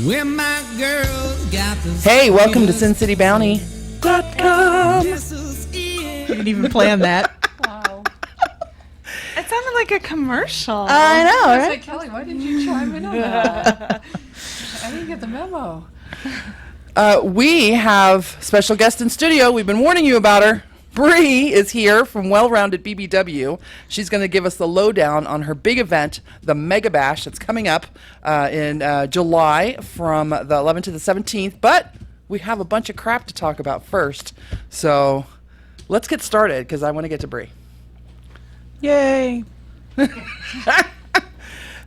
Where my girl got the Hey, welcome to SinCityBounty.com. You didn't even plan that. Wow. It sounded like a commercial. I know, I right? said, Kelly, why didn't you chime in on that? I didn't get the memo. We have special guest in studio. We've been warning you about her. Bree is here from Well-Rounded BBW. She's going to give us the lowdown on her big event, the Mega Bash, that's coming up in July from the 11th to the 17th. But we have a bunch of crap to talk about first. So let's get started because I want to get to Bree. Yay.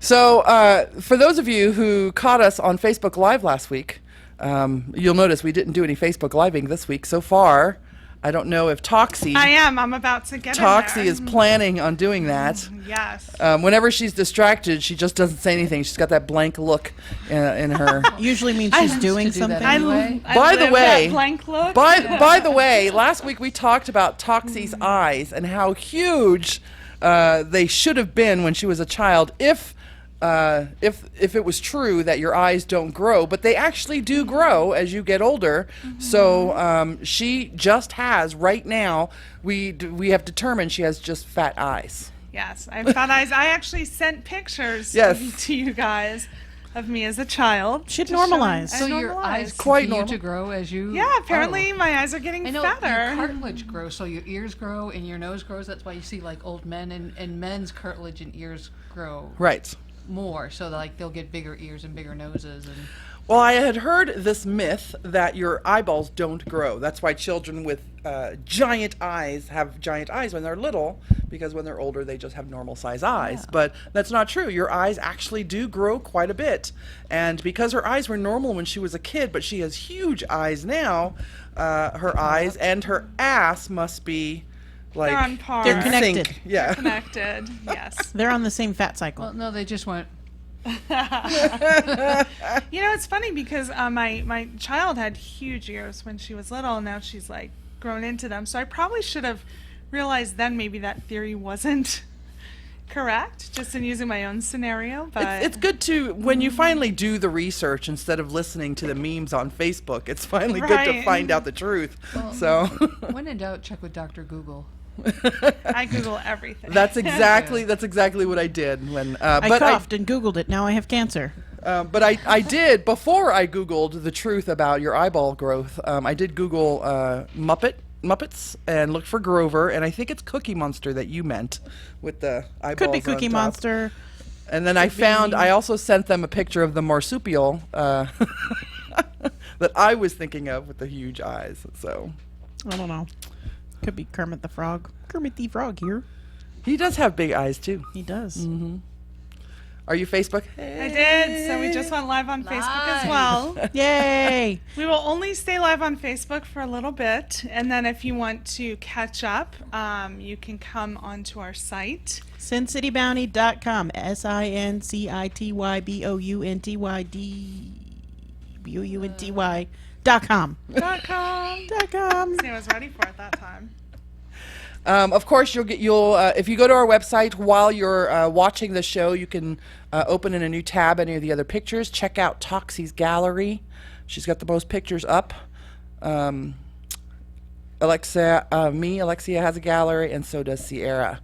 So for those of you who caught us on Facebook Live last week, you'll notice we didn't do any Facebook Living this week so far. I don't know if Toxie... I'm about to get Toxie in there. is planning on doing that. Yes. Whenever she's distracted, she just doesn't say anything. She's got that blank look in her. Usually means she's doing to do that something. anyway. By the live way- that blank look. By the way, last week we talked about Toxie's eyes and how huge they should have been when she was a child. If it was true that your eyes don't grow, but they actually do grow as you get older. So she just has right now. We have determined she has just fat eyes. Yes, I have fat eyes. I actually sent pictures Yes. to you guys of me as a child. Should to show- normalize. I So normalized. Your eyes Quite continue normal. to grow as you... Yeah, apparently my eyes are getting I know fatter. your cartilage grows, so your ears grow and your nose grows. That's why you see like old men and men's cartilage and ears grow Right. more, so like they'll get bigger ears and bigger noses. And Well, I had heard this myth that your eyeballs don't grow. That's why children with giant eyes have giant eyes when they're little, because when they're older, they just have normal size eyes. Yeah. But that's not true. Your eyes actually do grow quite a bit. And because her eyes were normal when she was a kid, but she has huge eyes now, her eyes and her ass must be like They're on par. They're in connected. sync. Yeah. Connected. Yes. They're on the same fat cycle. well, no, they just went. You know, it's funny because my child had huge ears when she was little, and now she's like grown into them. So I probably should have realized then maybe that theory wasn't correct, just in using my own scenario. But It's good to, when you finally do the research instead of listening to the memes on Facebook, it's finally good to Right. find out the truth. Well, So When in doubt, check with Dr. Google. I Google everything. that's exactly what I did when. I But coughed and Googled it. Now I have cancer. But I did, before I Googled the truth about your eyeball growth, I did Google Muppets and looked for Grover, and I think it's Cookie Monster that you meant with the eyeballs Could be on Cookie top. Monster. And then I also sent them a picture of the marsupial that I was thinking of with the huge eyes. So I don't know. Could be Kermit the Frog. Kermit the Frog here. he does have big eyes too. He does. Are you Facebook? I did. So we just went live on Facebook as well. Yay! We will only stay live on Facebook for a little bit, and then if you want to catch up, you can come onto our site. SinCityBounty.com. SinCityBounty.com. .com. See, I was ready for it that time. Of course, you'll if you go to our website while you're watching the show, you can open in a new tab any of the other pictures. Check out Toxie's gallery. She's got the most pictures up. Alexia has a gallery, and so does Sierra.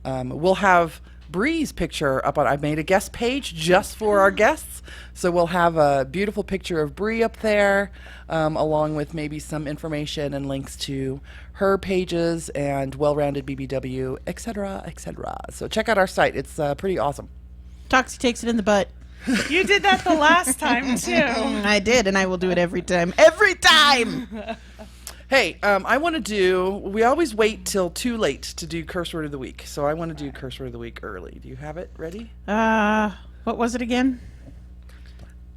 We'll have Bree's picture up on. I made a guest page just for our guests, so we'll have a beautiful picture of Bree up there, along with maybe some information and links to her pages and Well-Rounded BBW, etc., etc. So check out our site; it's pretty awesome. Toxie takes it in the butt. You did that the last time, too. I did, and I will do it every time. Every time! Hey, I want to do. We always wait till too late to do curse word of the week, so I want to do curse word of the week early. Do you have it ready? What was it again?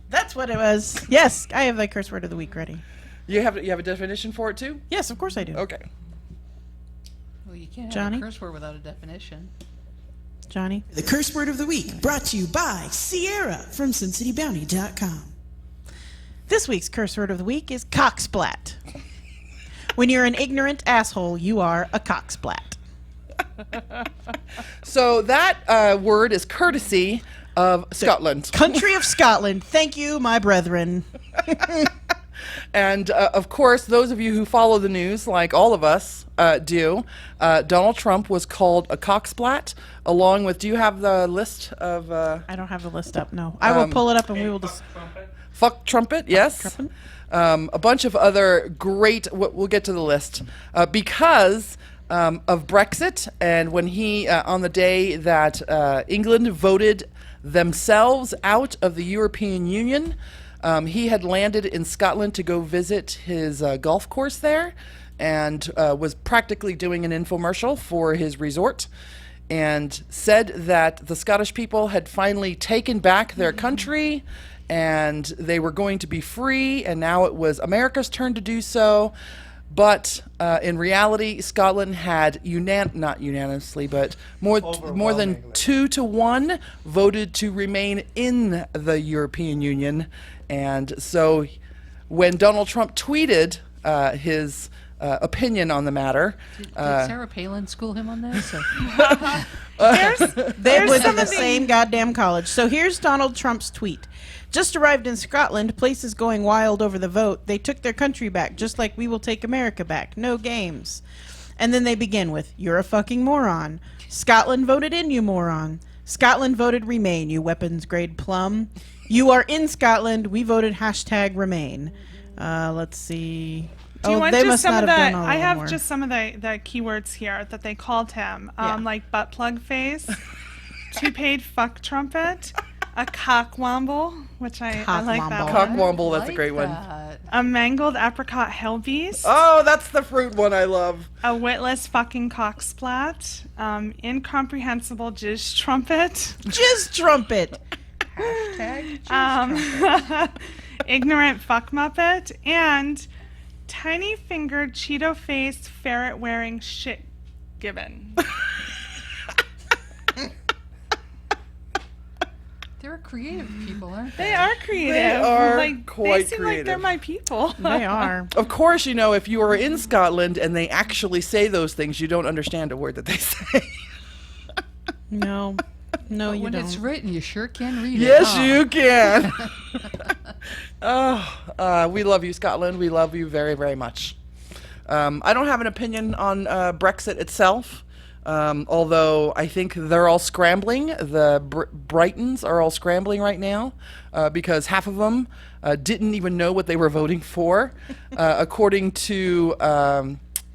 That's what it was. Yes, I have the curse word of the week ready. You have a definition for it too? Yes, of course I do. Okay. Well, you can't have Johnny? a curse word without a definition. Johnny? The curse word of the week brought to you by Sierra from SinCityBounty.com. This week's curse word of the week is cocksplat. When you're an ignorant asshole, you are a cocksplat. So that word is courtesy of Scotland. Country of Scotland. Thank you, my brethren. And, of course, those of you who follow the news, like all of us do, Donald Trump was called a cocksplat, along with, do you have the list of... I don't have the list up, no. I will pull it up and we will just... Fuck trumpet, yes. Trumpet. A bunch of other great, we'll get to the list, because of Brexit, and when he, on the day that England voted themselves out of the European Union, he had landed in Scotland to go visit his golf course there, and was practically doing an infomercial for his resort, and said that the Scottish people had finally taken back their country, and they were going to be free, and now it was America's turn to do so. But in reality, Scotland had not unanimously, but more than 2-1 voted to remain in the European Union. And so when Donald Trump tweeted his opinion on the matter... Did Sarah Palin school him on this? They went to the same goddamn college. So here's Donald Trump's tweet. Just arrived in Scotland, places going wild over the vote. They took their country back, just like we will take America back. No games. And then they begin with, you're a fucking moron. Scotland voted in, you moron. Scotland voted remain, you weapons-grade plum. You are in Scotland. We voted #Remain. Let's see. Do you want they just must some not of have the? done all I of have them just some of the keywords here that they called him, Yeah. like butt plug face, two-paid fuck trumpet, a cockwomble, which I like that Cockwomble. one. Cockwomble, that's a great one. A mangled apricot hell beast. Oh, that's the fruit one I love. A witless fucking cocksplat. Incomprehensible jizz trumpet. Jizz trumpet. Ignorant fuck muppet. And tiny fingered Cheeto faced ferret wearing shit gibbon. They're creative people, aren't they? They are creative. They are like, quite they seem like creative. they're my people. They are. Of course, you know, if you are in Scotland and they actually say those things, you don't understand a word that they say. No, you When don't. it's written, you sure can read it. Yes, huh? you can. We love you, Scotland. We love you very, very much. I don't have an opinion on Brexit itself, although I think they're all scrambling. The Brightons are all scrambling right now because half of them didn't even know what they were voting for. According to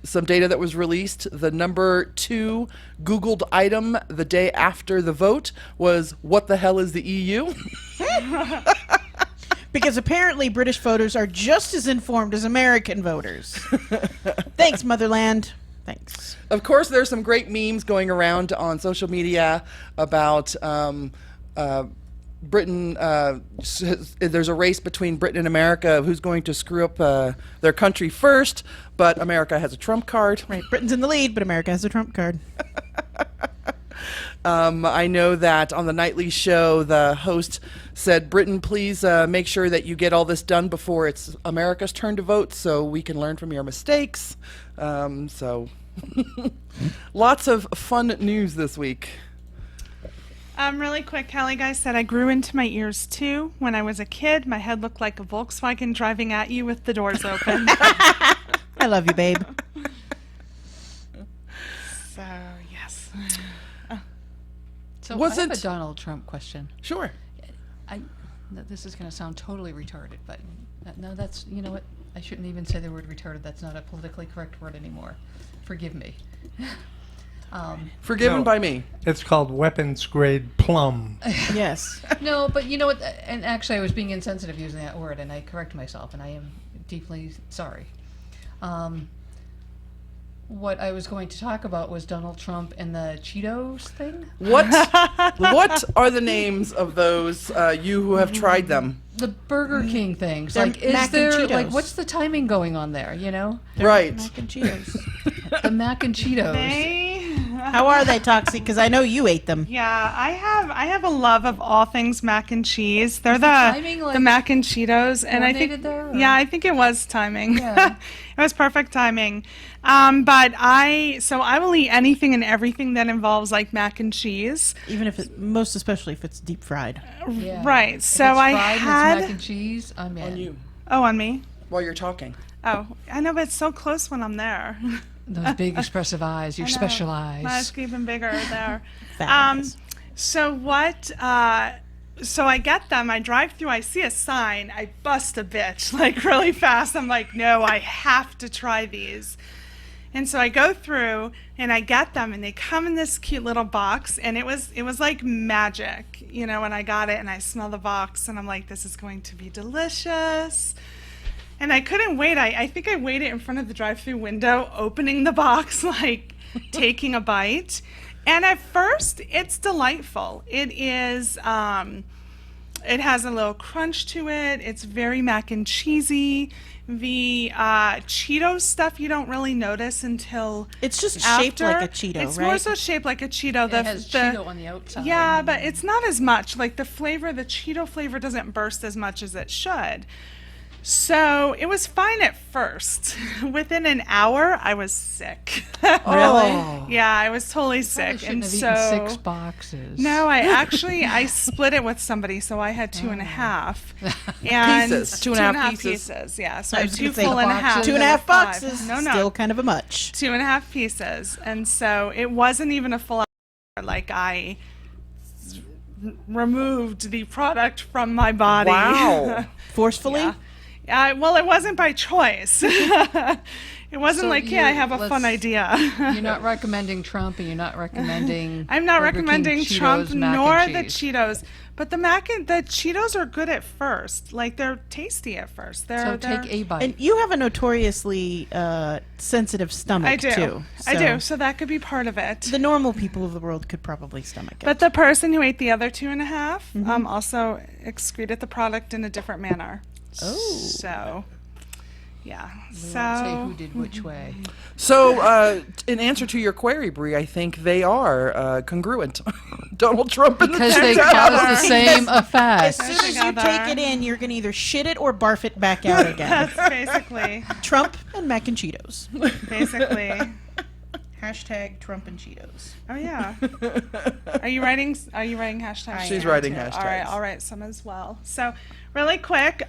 some data that was released, the number 2 Googled item the day after the vote was, what the hell is the EU? Because apparently British voters are just as informed as American voters. Thanks, Motherland. Thanks. Of course, there's some great memes going around on social media about Britain. There's a race between Britain and America of who's going to screw up their country first, but America has a trump card. Right, Britain's in the lead, but America has a trump card. I know that on the nightly show, the host said, Britain, please make sure that you get all this done before it's America's turn to vote so we can learn from your mistakes. Lots of fun news this week. Really quick, Callie guy said, I grew into my ears too. When I was a kid, my head looked like a Volkswagen driving at you with the doors open. I love you, babe. So, yes. So Was I have it- a Donald Trump question. Sure. This is going to sound totally retarded, but no, that's, you know what? I shouldn't even say the word retarded. That's not a politically correct word anymore. Forgive me. Forgiven No. by me. It's called weapons grade plum. Yes. No, but you know what? And actually, I was being insensitive using that word, and I correct myself, and I am deeply sorry. What I was going to talk about was Donald Trump and the Cheetos thing. What are the names of those you who have tried them? The Burger King things. They're Like, is mac and there, like, Cheetos. what's the timing going on there, you know? Right. Mac and Cheetos. The mac and Cheetos. They How are they, Toxie? Because I know you ate them. Yeah, I have a love of all things mac and cheese. They're timing, the like, mac and Cheetos, and I think coordinated there, or- yeah, I think it was timing. Yeah. It was perfect timing. But I will eat anything and everything that involves like mac and cheese. Even if most especially if it's deep fried. Yeah. Right. If So it's I fried and it's had mac and cheese. I'm in. On you on me. while you're talking. Oh, I know, but it's so close when I'm there. Those big expressive eyes. Your I know. special My eyes eyes. get even bigger there. Fat eyes. So what? So I get them. I drive through. I see a sign. I bust a bitch like really fast. I'm like, no, I have to try these. And so I go through and I get them, and they come in this cute little box, and it was like magic, you know, when I got it and I smell the box, and I'm like, this is going to be delicious. And I couldn't wait. I think I waited in front of the drive-through window, opening the box, like taking a bite. And at first, it's delightful. It is. It has a little crunch to it. It's very mac and cheesy. The Cheetos stuff you don't really notice until It's just after. shaped like a Cheeto, It's right? more so shaped like a Cheeto. It has Cheeto on the outside. Yeah, but it's not as much. Like the Cheeto flavor doesn't burst as much as it should. So it was fine at first. Within an hour, I was sick. Oh. Yeah, I was totally Probably sick. shouldn't And have so eaten 6 boxes. no, I split it with somebody, so I had 2.5. And Pieces. Two and a half pieces. Yeah, so I I was had gonna 2 say full and a half. boxes. 2.5 5. boxes. No. Still kind of a much. 2.5 pieces. And so it wasn't even a full hour. Like I removed the product from my body. Wow. Forcefully? Yeah. Well, it wasn't by choice. It wasn't So like, yeah, I have a fun let's- idea. You're not recommending Trump, and you're not recommending. I'm not Burger King recommending Cheetos Trump mac nor and the cheese. Cheetos, but the Cheetos are good at first. Like they're tasty at first. So take a bite. And you have a notoriously sensitive stomach, I do. too. I do. So that could be part of it. The normal people of the world could probably stomach it. But the person who ate the other 2.5 Mm-hmm. also excreted the product in a different manner. Oh. So, yeah. We So won't say who did which way. So, in answer to your query, Bree, I think they are congruent. Donald Trump and Because the they Cheetos. cause the same as effect. soon as you Together. take it in, you're going to either shit it or barf it back out again. that's basically, Trump and mac and Cheetos. basically. Hashtag Trump and Cheetos. Oh yeah. Are you writing hashtags? I She's am writing too. hashtags. All right, I'll write some as well. So, really quick,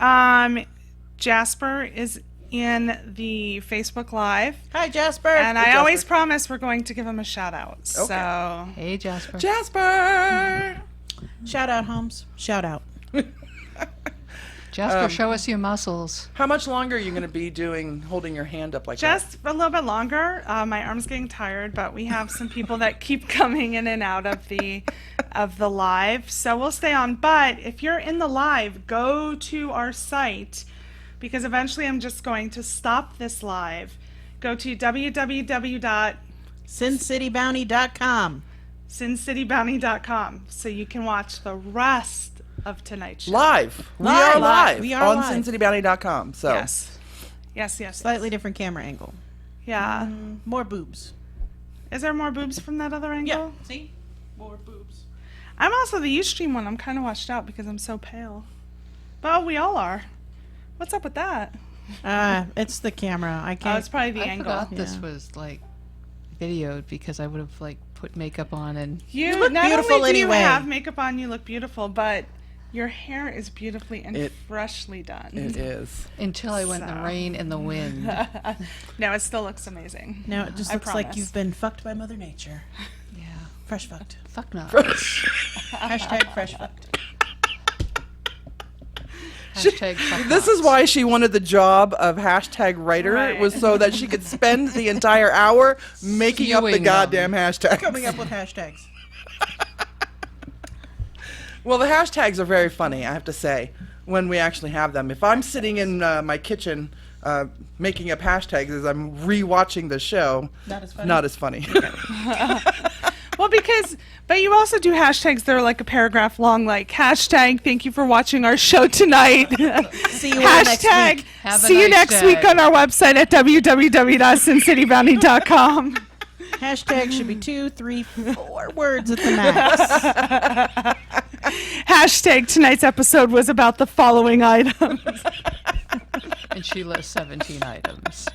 Jasper is in the Facebook Live, Hi, Jasper. and I Jasper. always promise we're going to give him a shout out. Okay. So, Hey, Jasper. Jasper! Shout out, Holmes. Shout out. Jasper, show us your muscles. How much longer are you going to be holding your hand up like just a little bit longer. My arm's getting tired, but we have some people that keep coming in and out of the live, so we'll stay on. But if you're in the live, go to our site, because eventually I'm just going to stop this live. Go to SinCityBounty.com. SinCityBounty.com so you can watch the rest of tonight's show. Live. We Live. are live We are on live. SinCityBounty.com. So. Yes. Slightly different camera angle. Yeah. More boobs. Is there more boobs from that other angle? See? More boobs. I'm also the Ustream one. I'm kind of washed out because I'm so pale. But we all are. What's up with that? It's the camera. I Oh, can't. it's probably the I angle. forgot this Yeah. was like videoed because I would have like put makeup on and You look not beautiful only do anyway. you have makeup on, you look beautiful, but your hair is beautifully and It- freshly done. It is. until I went in the So. rain and the wind. No, it still looks amazing. Now it just I looks like promise. you've been fucked by Mother Nature. Yeah. Fresh fucked. Fuck no. Hashtag fresh fucked. Hashtag fuck This is why she wanted the job of hashtag writer, Right. was so that she could spend the entire hour making up the Spewing them. goddamn hashtags. Coming up with hashtags. Well, the hashtags are very funny, I have to say, when we actually have them. If I'm sitting in my kitchen making up hashtags as I'm rewatching the show, Not as funny. not as funny. Well, but you also do hashtags that are like a paragraph long, like hashtag thank you for watching our show tonight. See you all next Hashtag week. Have a see you nice next week day. on our website at www.sincitybounty.com. Hashtag should be 2, 3, 4 words at the max. Hashtag tonight's episode was about the following items. And she lists 17 items.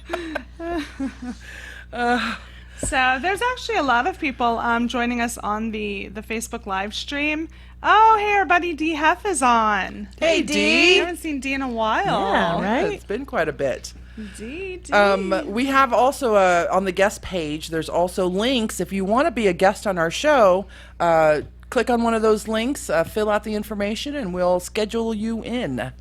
So there's actually a lot of people joining us on the Facebook live stream. Oh, hey, our buddy D Hef is on. Hey, D. I haven't seen D in a while. Yeah, right? It's been quite a bit. D. We have also on the guest page, there's also links. If you want to be a guest on our show, click on one of those links, fill out the information, and we'll schedule you in.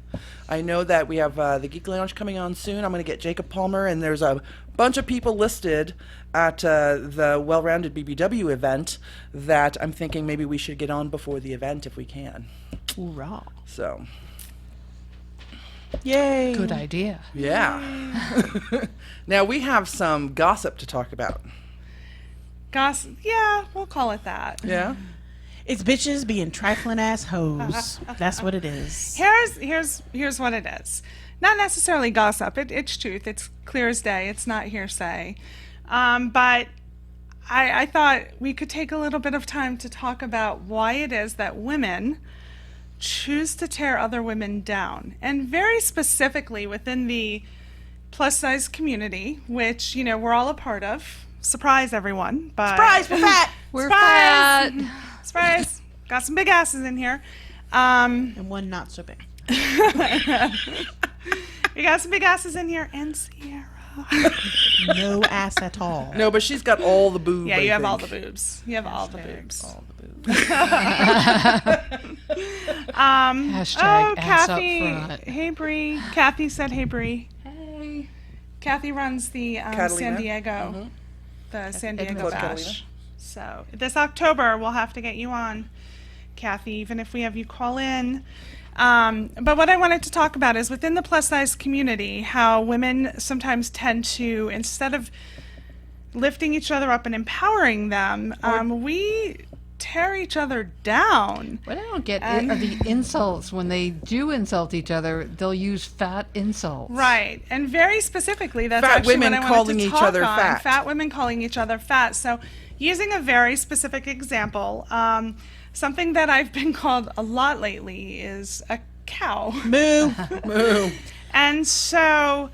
I know that we have the Geek Lounge coming on soon. I'm going to get Jacob Palmer, and there's a bunch of people listed at the Well-Rounded BBW event that I'm thinking maybe we should get on before the event if we can. Hoorah. So, Yay. Good idea. yeah. Now, we have some gossip to talk about. Gossip. Yeah, we'll call it that. Yeah? It's bitches being trifling ass hoes. That's what it is. Here's what it is. Not necessarily gossip. It's truth. It's clear as day. It's not hearsay. But I thought we could take a little bit of time to talk about why it is that women choose to tear other women down. And very specifically within the plus-size community, which, we're all a part of. Surprise, everyone. But Surprise, we're fat. We're Surprise! fat. Surprise! Got some big asses in here. And one not so big. We got some big asses in here, and Sierra. No ass at all. No, but she's got all the boobs. Yeah, I you have think. all the boobs. You have all the boobs. All the boobs. Hashtag ass up Kathy. front. Hey, Bree. Kathy said, hey, Bree. Hey. Kathy runs the San Catalina? Diego, the San Diego Club Bash. Catalina? So this October, we'll have to get you on, Kathy, even if we have you call in. But what I wanted to talk about is within the plus-size community, how women sometimes tend to, instead of lifting each other up and empowering them, we tear each other down. What I don't get are the insults. When they do insult each other, they'll use fat insults. Right, and very specifically, that's Fat actually women what I wanted calling to each talk other on. fat. Fat women calling each other fat. So, using a very specific example, something that I've been called a lot lately is a cow. Moo. Moo. And so,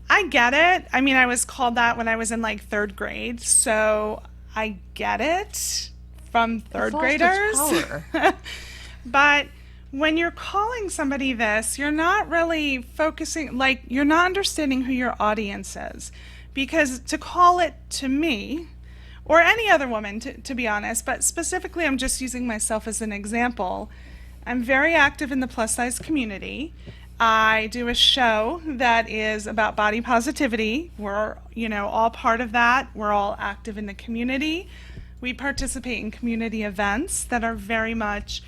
I get it. I mean, I was called that when I was in like 3rd grade, so I get it from 3rd graders. Power. But when you're calling somebody this, you're not really focusing, like, you're not understanding who your audience is. Because to call it to me, or any other woman, to be honest, but specifically I'm just using myself as an example, I'm very active in the plus-size community. I do a show that is about body positivity. We're, all part of that. We're all active in the community. We participate in community events that are very much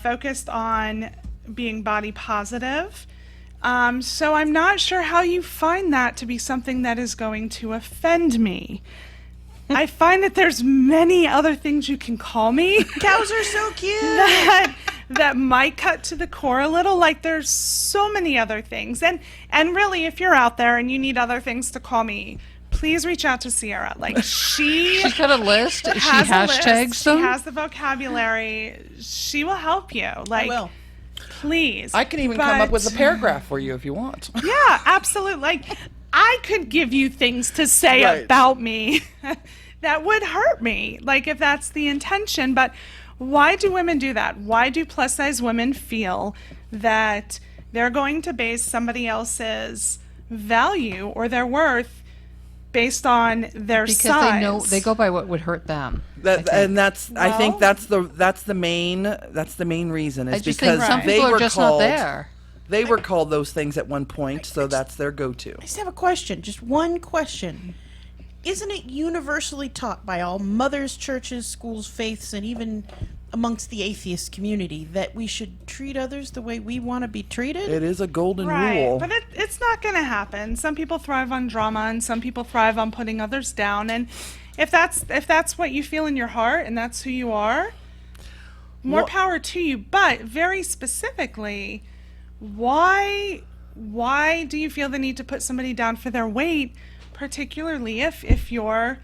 focused on being body positive. So I'm not sure how you find that to be something that is going to offend me. I find that there's many other things you can call me. Cows are so cute. that might cut to the core a little. Like, there's so many other things. And really, if you're out there and you need other things to call me, please reach out to Sierra. Like, She's got a list. She has a list. hashtags them. She has the vocabulary. She will help you. Like, will. please. I can even come up with a But- paragraph for you if you want. Yeah, absolutely. Like, I could give you things to say Right. about me that would hurt me, like, if that's the intention. But why do women do that? Why do plus-size women feel that they're going to base somebody else's value or their worth based on their Because size? they know they go by what would hurt them. I think Well- that's the main reason. I Is just because think some they people were are just called, not there. They were called those things at one point, so that's their go-to. I just have a question. Just one question. Isn't it universally taught by all mothers, churches, schools, faiths, and even amongst the atheist community that we should treat others the way we want to be treated? It is a golden Right, rule. but it's not going to happen. Some people thrive on drama, and some people thrive on putting others down. And if that's what you feel in your heart, and that's who you are, more Well- power to you. But very specifically, why do you feel the need to put somebody down for their weight, particularly if you're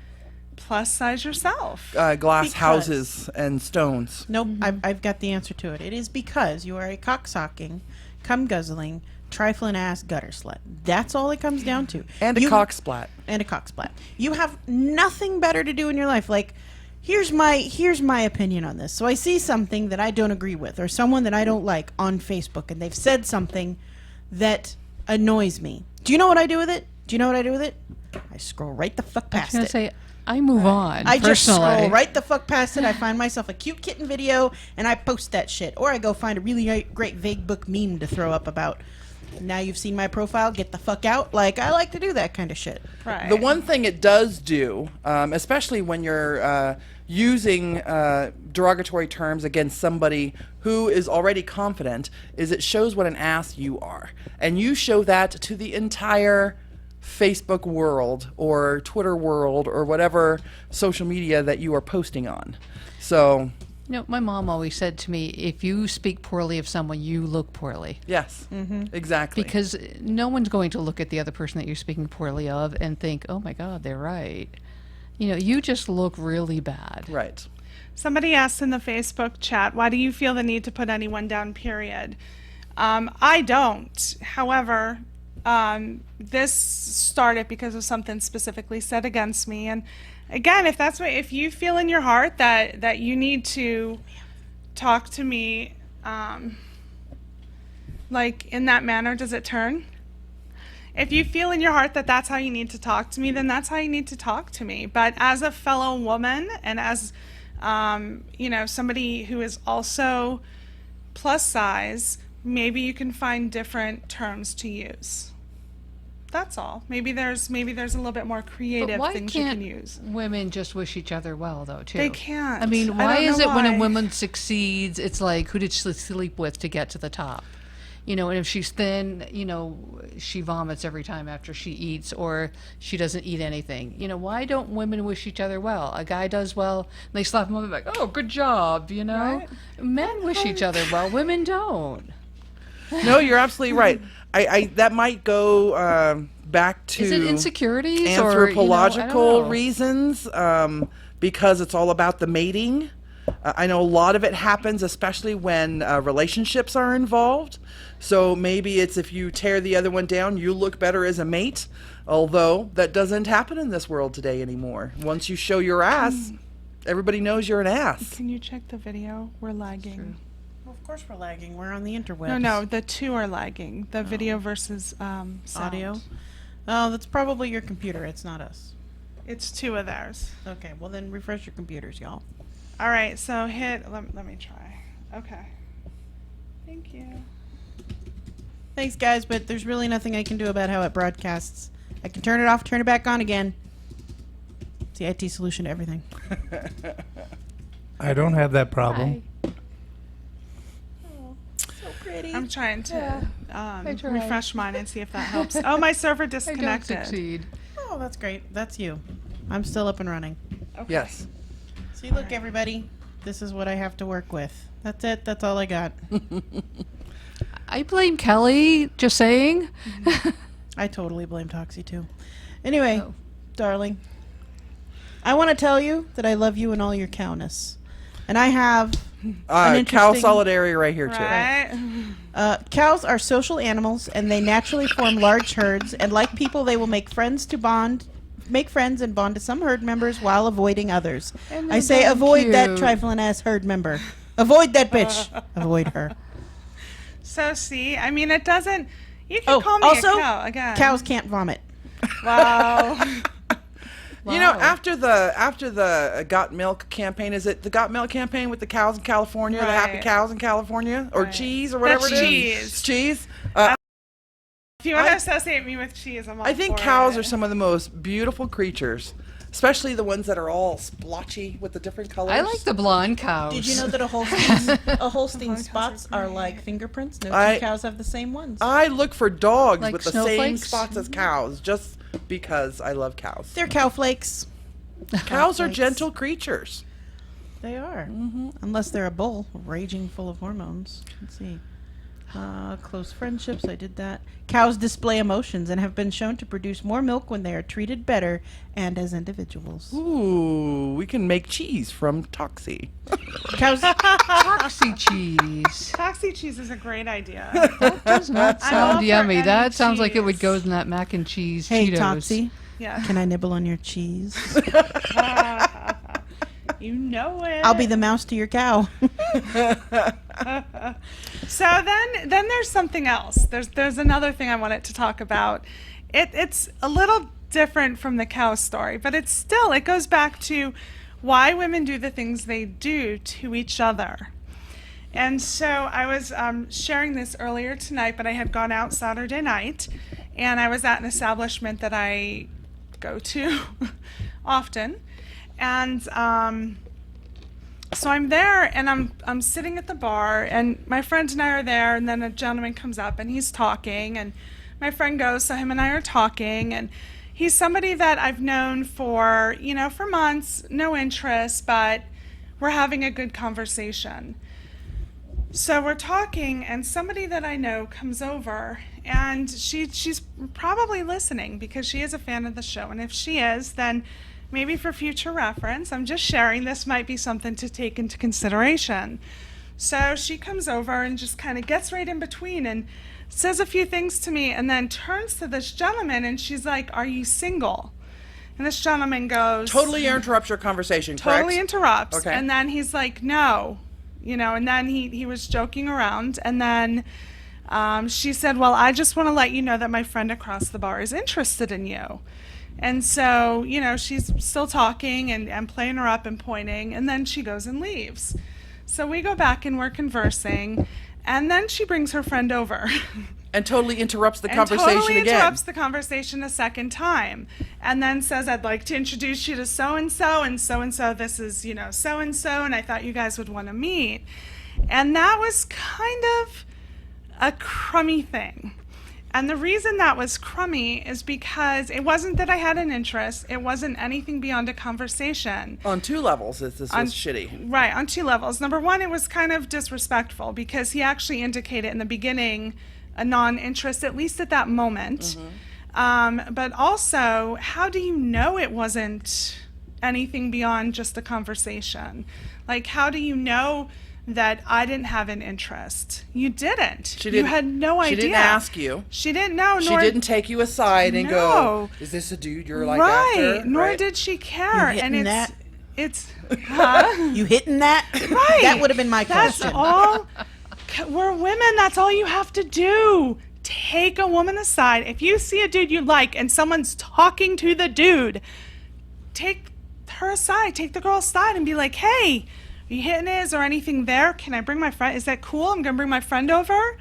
plus size yourself. Glass Because- houses and stones. Nope, I've got the answer to it. It is because you are a cock-socking, cum-guzzling, trifling ass gutter slut. That's all it comes down to. And a You- cock splat. And a cock splat. You have nothing better to do in your life. Like, here's my opinion on this. So I see something that I don't agree with, or someone that I don't like on Facebook, and they've said something that annoys me. Do you know what I do with it? I scroll right the fuck I was past going it. to say, I move on. I just personally. scroll right the fuck past it. I find myself a cute kitten video, and I post that shit. Or I go find a really great vague book meme to throw up about, now you've seen my profile, get the fuck out. Like, I like to do that kind of shit. Right. The one thing it does do, especially when you're using derogatory terms against somebody who is already confident, is it shows what an ass you are. And you show that to the entire Facebook world or Twitter world or whatever social media that you are posting on. So, My mom always said to me, if you speak poorly of someone, you look poorly. yes, exactly. Because no one's going to look at the other person that you're speaking poorly of and think, oh my God, they're right. You just look really bad. Right. Somebody asked in the Facebook chat, why do you feel the need to put anyone down, period? I don't. However, this started because of something specifically said against me. And again, if you feel in your heart that you need to talk to me, like in that manner, does it turn? If you feel in your heart that that's how you need to talk to me, then that's how you need to talk to me. But as a fellow woman and as, somebody who is also plus size, maybe you can find different terms to use. That's all. Maybe there's a little bit more But creative why things you can't can use. women just wish each other well, though, too? They can't. I mean, I why don't is know it when a why. woman succeeds, it's like, who did she sleep with to get to the top? And if she's thin, she vomits every time after she eats, or she doesn't eat anything. Why don't women wish each other well? A guy does well, and they slap him on the back, oh, good job, Right. Men wish each other well, women don't. No, you're absolutely right. I that might go back to Is it insecurities anthropological or, I don't know. reasons, because it's all about the mating. I know a lot of it happens, especially when relationships are involved. So maybe it's if you tear the other one down, you look better as a mate. Although that doesn't happen in this world today anymore. Once you show your ass, everybody knows you're an ass. Can you check the video? We're lagging. Well, of course we're lagging. We're on the interwebs. No, the two are lagging. The video versus sound. Audio? Oh, that's probably your computer. It's not us. It's two of theirs. Okay, well then refresh your computers, y'all. All right, so let me try. Okay. Thank you. Thanks, guys, but there's really nothing I can do about how it broadcasts. I can turn it off, turn it back on again. It's the IT solution to everything. I don't have that problem. So pretty. I'm trying to I tried. refresh mine and see if that helps. Oh, my server I don't disconnected. succeed. Oh, that's great. That's you. I'm still up and running. Okay. Yes. See, look, everybody. This is what I have to work with. That's it. That's all I got. I blame Kelly, just saying. I totally blame Toxie, too. Anyway, Oh. darling, I want to tell you that I love you in all your cowness. And I have Cow interesting- solidarity right here, too. Right? cows are social animals, and they naturally form large herds. And like people, they will make friends and bond to some herd members while avoiding others. And I they're say damn avoid that cute. trifling ass herd member. Avoid that bitch. Avoid her. So see, I mean, it doesn't. You can call me also, a cow again. cows can't vomit. Wow. You know, Wow. after the Got Milk campaign, is it the Got Milk campaign with the cows in California, the happy Right. cows in California, or Right. cheese, or whatever That's it is? cheese. It's cheese. If you want I- to associate me with cheese, I'm all I think for cows it. are some of the most beautiful creatures, especially the ones that are all splotchy with the different colors. I like the blonde cows. Did you know that a Holstein's spots are like fingerprints? No I- two cows have the same ones. I look for dogs Like with the same snowflakes? spots as cows, just because I love cows. They're cowflakes. Cows are Cowflakes. gentle creatures. They are. Unless they're a bull, raging full of hormones. Let's see. Close friendships, I did that. Cows display emotions and have been shown to produce more milk when they are treated better and as individuals. Ooh, we can make cheese from Toxie. Cows. Toxie cheese. Toxie cheese is a great idea. That does not I'm all sound for yummy. any That sounds like it would cheese. go in that mac and cheese Hey, Cheetos. Toxie, Yeah. can I nibble on your cheese? You know it. I'll be the mouse to your cow. So then there's something else. There's another thing I wanted to talk about. It's a little different from the cow story, but it goes back to why women do the things they do to each other. And so I was sharing this earlier tonight, but I had gone out Saturday night, and I was at an establishment that I go to often, and so I'm there, and I'm sitting at the bar, and my friend and I are there, and then a gentleman comes up, and he's talking, and my friend goes, so him and I are talking, and he's somebody that I've known for months, no interest, but we're having a good conversation. So we're talking, and somebody that I know comes over, and she's probably listening because she is a fan of the show, and if she is, then maybe for future reference, I'm just sharing, this might be something to take into consideration. So she comes over and just kind of gets right in between and says a few things to me, and then turns to this gentleman, and she's like, "Are you single?" And this gentleman goes... Totally interrupts your conversation, correct? Totally interrupts. Okay. And then he's like, "No." And then he was joking around, and then she said, "Well, I just want to let you know that my friend across the bar is interested in you." And so, she's still talking and playing her up and pointing, and then she goes and leaves. So we go back and we're conversing, and then she brings her friend over. And totally interrupts the And conversation totally again. interrupts the conversation a second time, and then says, "I'd like to introduce you to so-and-so, and so-and-so, this is, so-and-so, and I thought you guys would want to meet." And that was kind of a crummy thing. And the reason that was crummy is because it wasn't that I had an interest. It wasn't anything beyond a conversation. On two levels, this was shitty. Right, on two levels. Number one, it was kind of disrespectful because he actually indicated in the beginning a non-interest, at least at that moment. But also, how do you know it wasn't anything beyond just a conversation? Like, how do you know that I didn't have an interest? You didn't. You had no idea. She didn't ask you. She didn't know. She didn't take you aside and go, "Is this a dude you're like after?" Right. Nor did she care. You And hitting that? it's huh? You hitting that? Right. That would have been my That's question. all. We're women. That's all you have to do. Take a woman aside. If you see a dude you like and someone's talking to the dude, take her aside. Take the girl aside and be like, "Hey, are you hitting it? Is there anything there? Can I bring my friend? Is that cool? I'm going to bring my friend over."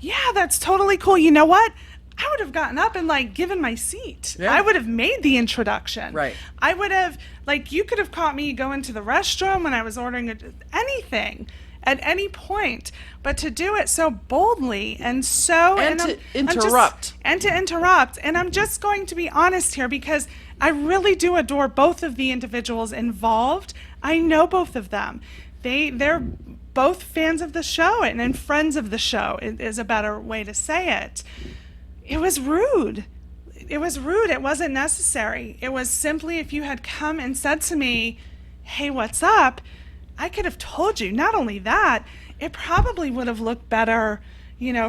Yeah, that's totally cool. You know what? I would have gotten up and given my seat. Yeah. I would have made the introduction. Right. I would have, you could have caught me going to the restroom when I was ordering anything at any point. But to do it so boldly and so... And to I'm interrupt. And to interrupt. And I'm just going to be honest here because I really do adore both of the individuals involved. I know both of them. They're both fans of the show and friends of the show is a better way to say it. It was rude. It was rude. It wasn't necessary. It was simply if you had come and said to me, "Hey, what's up?" I could have told you. Not only that, it probably would have looked better,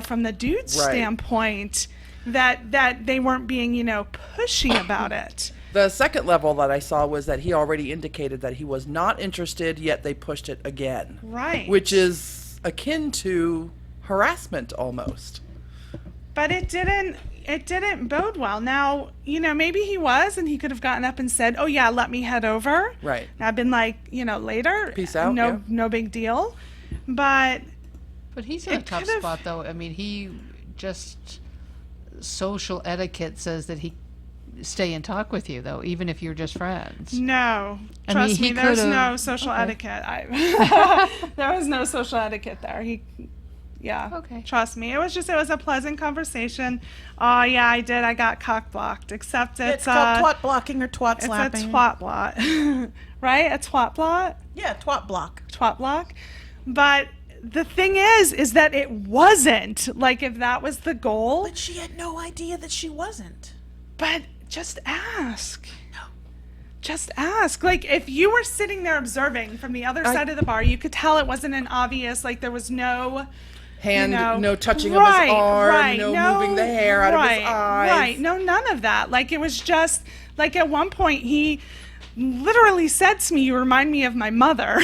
from the dude's Right. standpoint that they weren't being, pushy about it. The second level that I saw was that he already indicated that he was not interested, yet they pushed it again. Right. Which is akin to harassment almost. But it didn't bode well. Now, maybe he was, and he could have gotten up and said, "Oh yeah, let me head over." Right. And I've been like, later. Peace out, No, yeah. no big deal. But But he's in a It tough could've- spot, though. I mean, he just social etiquette says that he stay in talk with you, though, even if you're just friends. no, I trust mean, me, he there's could've- no social okay. etiquette. There was no social etiquette there. Yeah. Okay. Trust me. It was a pleasant conversation. Oh yeah, I did. I got cock blocked. Except It's called twat blocking or twat it's slapping. a twat blot, right? A twat blot. Yeah, twat block. Twat block. But the thing is that it wasn't. Like, if that was the goal, But she had no idea that she wasn't. but just ask. Just ask. Like, if you were sitting there observing from the other side of the bar, you could tell it wasn't an obvious, like, there was no Hand, no touching right, of his arm, right, no moving the hair out of his eyes. Right, no, none of that. Like, it was just, like, at one point, he literally said to me, "You remind me of my mother."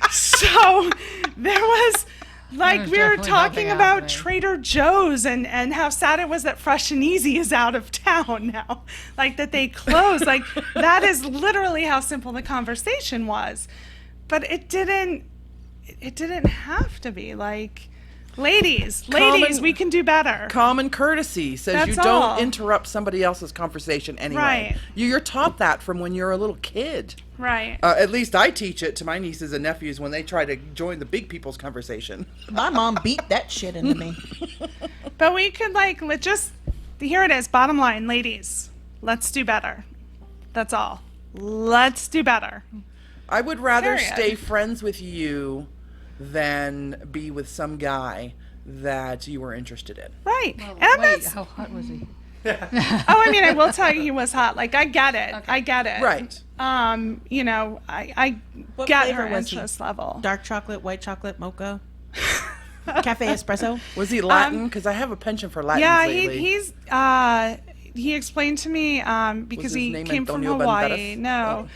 So there was, like, There's we were definitely talking nothing about happening. Trader Joe's and how sad it was that Fresh and Easy is out of town now. Like, that they closed. Like, that is literally how simple the conversation was. But it didn't have to be. Like, ladies, we can do better. Common courtesy says That's you don't all. interrupt somebody else's conversation anyway. Right. You're taught that from when you're a little kid. Right. At least I teach it to my nieces and nephews when they try to join the big people's conversation. My mom beat that shit into me. But we could, like, here it is, bottom line, ladies, let's do better. That's all. Let's do better. I would rather Period. stay friends with you than be with some guy that you were interested in. Right. Well, And wait, that's, how hot was he? I mean, I will tell you he was hot. Like, I get it. Okay. I get it. Right. You know, I What get flavor her was he? interest level. Dark chocolate, white chocolate, mocha, cafe espresso. Was he Latin? Because I have a penchant for Latins Yeah, lately. he explained to me because his he name came from Antonio Hawaii. Banderas? No,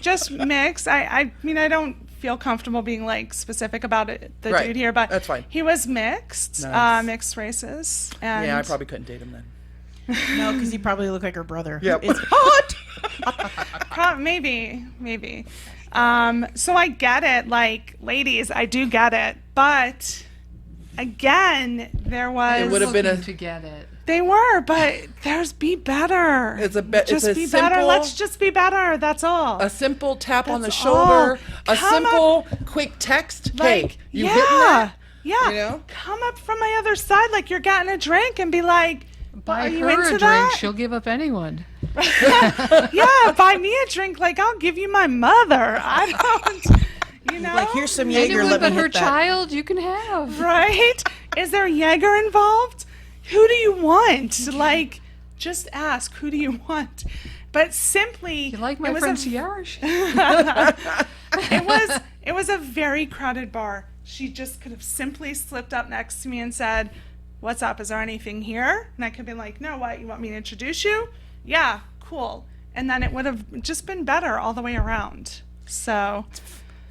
just mixed. I mean, I don't feel comfortable being, like, specific about it, the Right, dude here, but that's fine. he was mixed, Nice. mixed races. And Yeah, I probably couldn't date him then. No, because he probably looked like her brother. Yep. It's hot. maybe. So I get it, like, ladies, I do get it, but again, there was. It would have been Looking a- to get it. They were, but there's be better. It's just a be better. simple- Let's just be better. That's all. A simple tap on the That's shoulder, all. a Come simple, quick text. Hey, Like, you yeah, hitting that? yeah. You know? Come up from my other side like you're getting a drink and be like, Buy are you her into a drink, that? she'll give up anyone. Yeah, buy me a drink like I'll give you my mother. I don't, you know. Like, here's some Jaeger. Anyone Let me but her hit that. child you can have. Right? Is there Jaeger involved? Who do you want? Like, just ask, who do you want? But simply, You like my it was friend a- Sierra? it was a very crowded bar. She just could have simply slipped up next to me and said, "What's up? Is there anything here?" And I could have been like, "No, what? You want me to introduce you?" Yeah, cool. And then it would have just been better all the way around. So,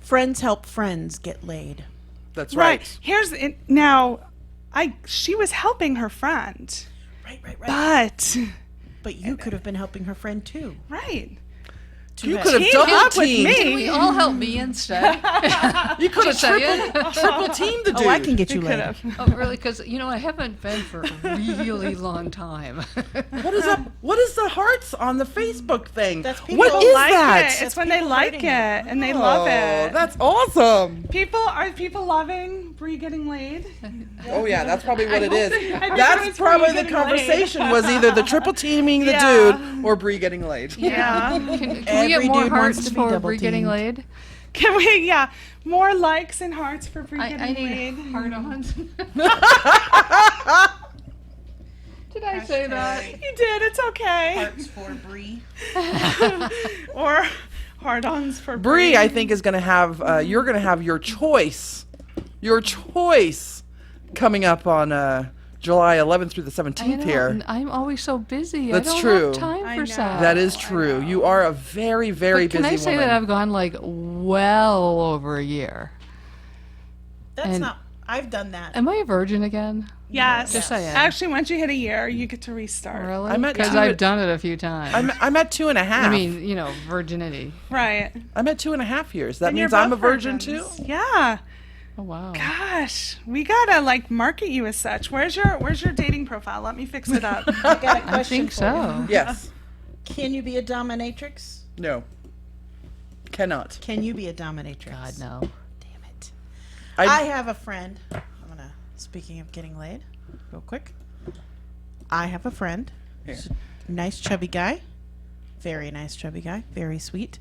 Friends help friends get laid. That's right. right. Here's it. Now, she was helping her friend, Right. but But you could have been helping her friend too. right. You could have Team double up with teamed. me. Can we all help me instead? You could have Just saying. triple teamed the dude. Oh, I can get you Could laid. have. Oh, really? Because, I haven't been for a really long time. What is up? What is the hearts on the Facebook thing? That's people What is Like that? it. It's That's when they people like hiding it it. and they love it. That's awesome. Are people loving Bree getting laid? Oh yeah, that's probably what it is. I think it That's was probably Bree the getting conversation laid. was either the triple teaming the Yeah. dude or Bree getting laid. Yeah. Can we get Every more dude wants hearts to be for double Brie getting teamed. laid? Can we? Yeah. More likes and hearts for Bree I getting need laid. hard-ons. Did I say that? You did. It's okay. Hearts for Bree. Or hard-ons for Bree, I think, is going to have. You're going to have your choice coming up on July 11th through the 17th here. I'm always so busy. That's I don't true. have time I for know. sex. That is true. You are a very, very But can busy I say woman. that I've gone like well over a year? That's And- not. I've done that. Am I a virgin again? Yes. Just saying. Actually, once you hit a year, you get to restart. Really? I'm at Because two- I've done it a few times. I'm at 2.5. I mean, virginity. Right. I'm at 2.5 years. That And you're means I'm a both virgin virgins. too. Yeah. Oh wow. Gosh, we gotta market you as such. Where's your dating profile? Let me fix it up. I got a question I think for so. Yes. you. Can you be a dominatrix? No. Cannot. Can you be a dominatrix? God no. Damn it. I- I have a friend. Speaking of getting laid, real quick. I have a friend. Here. He's a nice chubby guy. Very nice chubby guy. Very sweet.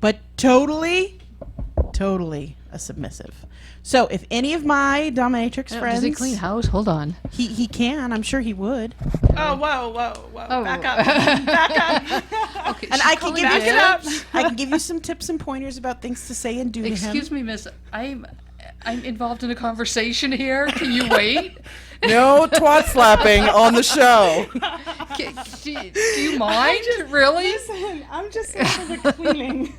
But totally a submissive. So if any of my dominatrix friends, Does he clean house? Hold on. he can. I'm sure he would. Oh, whoa. Oh. Back up. Back up. Okay, And she's I can calling give you it. tips. I can give you some tips and pointers about things to say and do to him. Excuse me, miss. I'm involved in a conversation here. Can you wait? No twat slapping on the show. Do you mind? Really? Listen, I'm just here for the cleaning.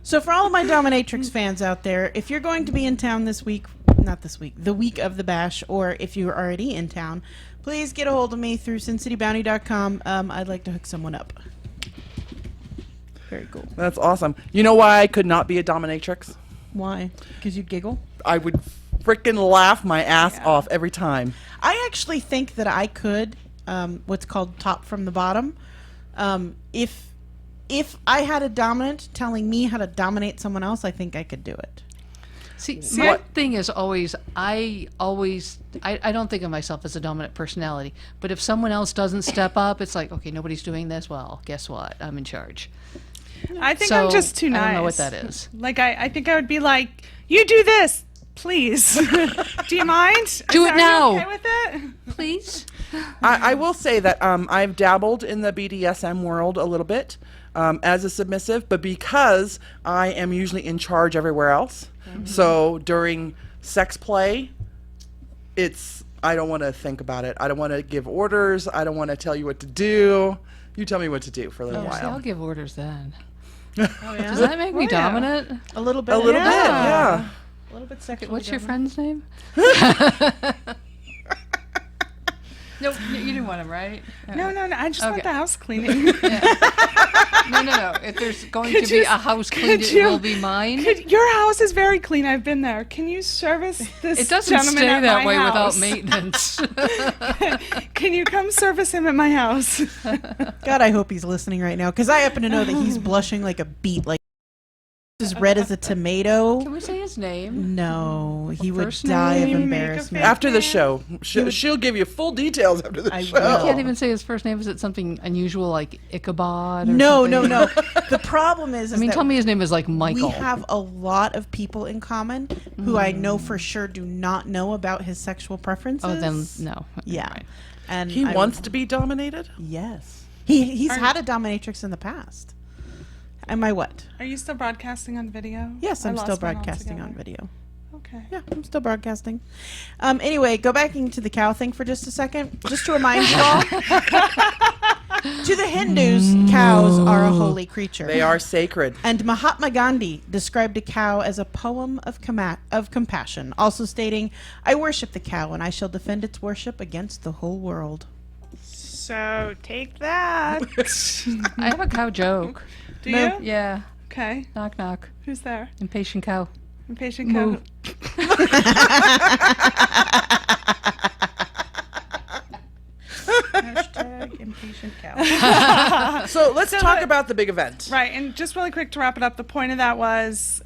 So for all of my dominatrix fans out there, if you're going to be in town this week, not this week, the week of the bash, or if you're already in town, please get a hold of me through sincitybounty.com. I'd like to hook someone up. Very cool. That's awesome. You know why I could not be a dominatrix? Why? Because you'd giggle? I would freaking laugh my ass off every time. I actually think that I could, what's called top from the bottom. If I had a dominant telling me how to dominate someone else, I think I could do it. See, my thing is always, I don't think of myself as a dominant personality. But if someone else doesn't step up, it's like, okay, nobody's doing this. Well, guess what? I'm in charge. I think So, I'm just too nice. I don't know what that is. Like, I think I would be like, you do this, please. Do you mind? Do it Are now. you okay with it? Please? I will say that I've dabbled in the BDSM world a little bit as a submissive, but because I am usually in charge everywhere else, so during sex play, I don't want to think about it. I don't want to give orders. I don't want to tell you what to do. You tell me what to do for a little See, I'll while. give orders then. Oh, yeah? Does that make me dominant? A little bit. A little bit, yeah. A little bit sexually What's your dominant. friend's name? No, you didn't want him, right? No. I just want Okay. the house cleaning. No. If there's going to be a house cleaned, could it will you- be mine. Your house is very clean. I've been there. Can you service this It doesn't gentleman stay at that my way house? without maintenance. Can you come service him at my house? God, I hope he's listening right now, because I happen to know that he's blushing like a beet, like as red as a tomato. Can we say his name? No, he would First die of name, embarrassment. make a After the show, she'll give you full details after the I show. will. I can't even say his first name. Is it something unusual like Ichabod? Or No. something? The problem is I mean, that tell me his name is like Michael. we have a lot of people in common who I know for sure do not know about his sexual preferences. Oh, then no. Yeah. Right. And He I wants to be dominated? Yes. He's had a dominatrix in the past. Am I what? Are you still broadcasting on video? Yes, I I'm lost still one broadcasting on altogether. video. Okay. Yeah, I'm still broadcasting. Anyway, go back into the cow thing for just a second. Just to remind you all, to the Hindus, cows are a holy creature. They are sacred. And Mahatma Gandhi described a cow as a poem of compassion, also stating, "I worship the cow, and I shall defend its worship against the whole world." So take that. I have a cow joke. Do No. you? Yeah. Okay. Knock knock. Who's there? Impatient cow. Impatient Moo. cow. Hashtag impatient cow. So let's talk the- about the big event. Right, and just really quick to wrap it up, the point of that was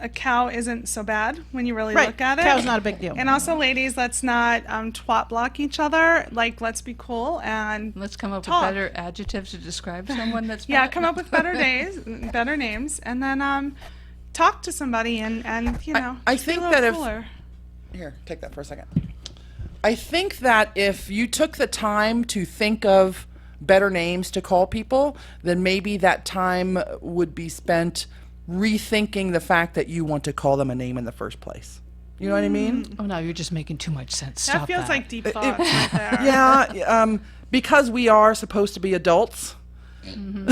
a cow isn't so bad when you really Right, look at it. cow's not a big deal. And also, ladies, let's not twat block each other. Like, let's be cool and Let's come up Talk. with better adjectives to describe someone that's yeah, bad. come up with better better names, and then talk to somebody and you know. I just be a think little that if- cooler. Here, take that for a second. I think that if you took the time to think of better names to call people, then maybe that time would be spent rethinking the fact that you want to call them a name in the first place. You know what I mean? Oh no, you're just making too much sense. That Stop feels like deep thoughts it- right there. Yeah, because we are supposed to be adults. And